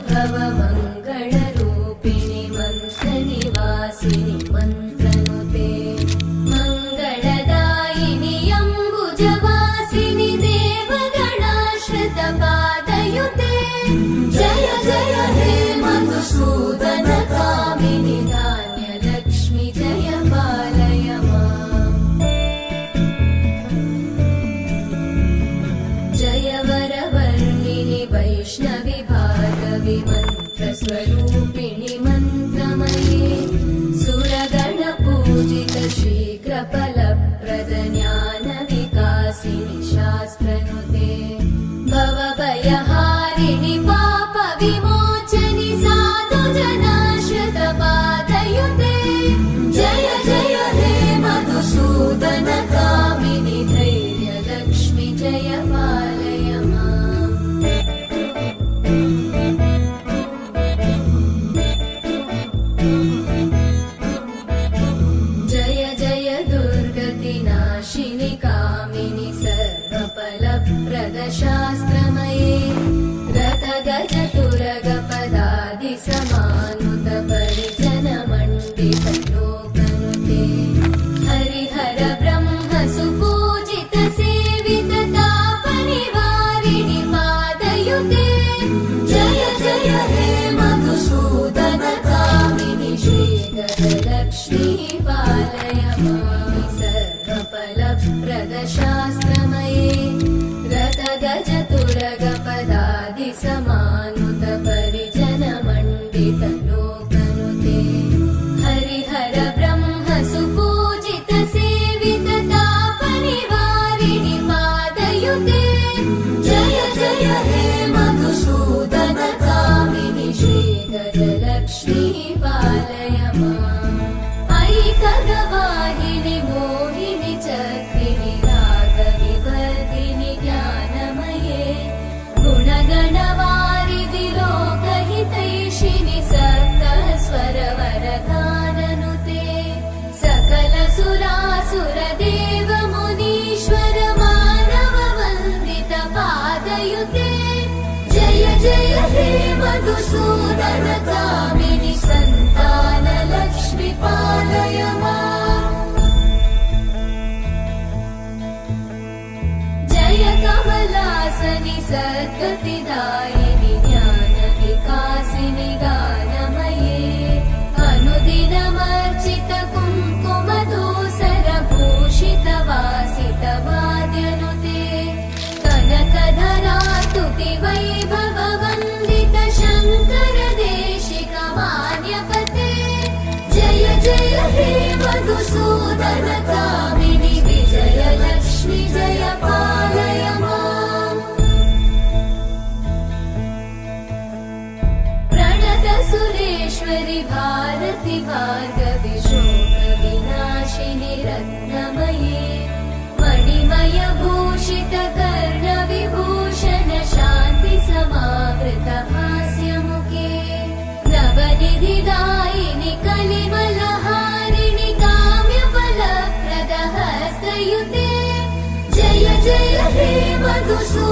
भवमङ्गलरूपिणि मन्त्रनिवासिनि मन्त्रनुते मङ्गलदायिनि अम्बुजवासिनि देवगणाश्रितपादयुते जय जय हे मधुसूदनकामिनि धान्यलक्ष्मि जय पालय माम् जय वरवर्णिनि वैष्णवि भार्गवि मन्त्रस्वरूपिणि मन्त्रमये सुरगणपूजित शीघ्रफलप्रद ज्ञानविकासिनि शास्त्रनुते भवभयहारिणि पापविमोचनि साधुजनाश्रितपादयुते जय जय हे मधुसूदनकामिनि धैर्यलक्ष्मि जय पालय माम् जय जय दुर्गतिनाशिनि कामिनि सर्वफलप्रदशास्त्रमये रथगजतुरगपदादिसमानुत परिजनमण्डितलोकनुते हरिहर ब्रह्म सुपूजित सेवित तापनिवारिणि पादयुते जय जय हे मधुसूदनकामिनि श्रीगजलक्ष्मी पालय माम् सर्वफलप्रदशास्त्रमये रथगजतुरगपदादिसमानुत परिजनमण्डितलोकनुते हरिहर ब्रह्म सुपूजित सेवित तापनिवारिणि पादयुते जय जय हे मधुसूदनकामिनि श्रीगजलक्ष्मी पालय माम् ऐकगवाहिनि मोहिनि चक्रिणि रागविवर्धिनि ज्ञानमये गुणगणवारिधि लोकहितैषिणि सप्तस्वरवरगाननुते सकलसुरासुरदेव मुनीश्वर मानववन्दित पादयुते जय जय हे मधुसूदनकामिनि सन्तानलक्ष्मि पालय माम् जय कमलासनि सद्गतिदायिनि ज्ञानविकासिनि गानमये अनुदिनमर्चित कुङ्कुमधूसरभूषितवासित वाद्यनुते कनकधरा स्तुति वैभववन्दित शङ्कर देशिक मान्यपते जय जय हे मधुसूदनकामिनि विजयलक्ष्मि जय पालय माम् प्रणत सुरेश्वरि भारति भार्गवि शोकविनाशिनि रत्नमये मणिमय भूषित कर्णविभूषण शान्ति समावृत हास्यमुखे नवनिधिदायिनि कलिमलहारिणि काम्यफलप्रद हस्तयुते जय जय हे मधुसूदनकामिनि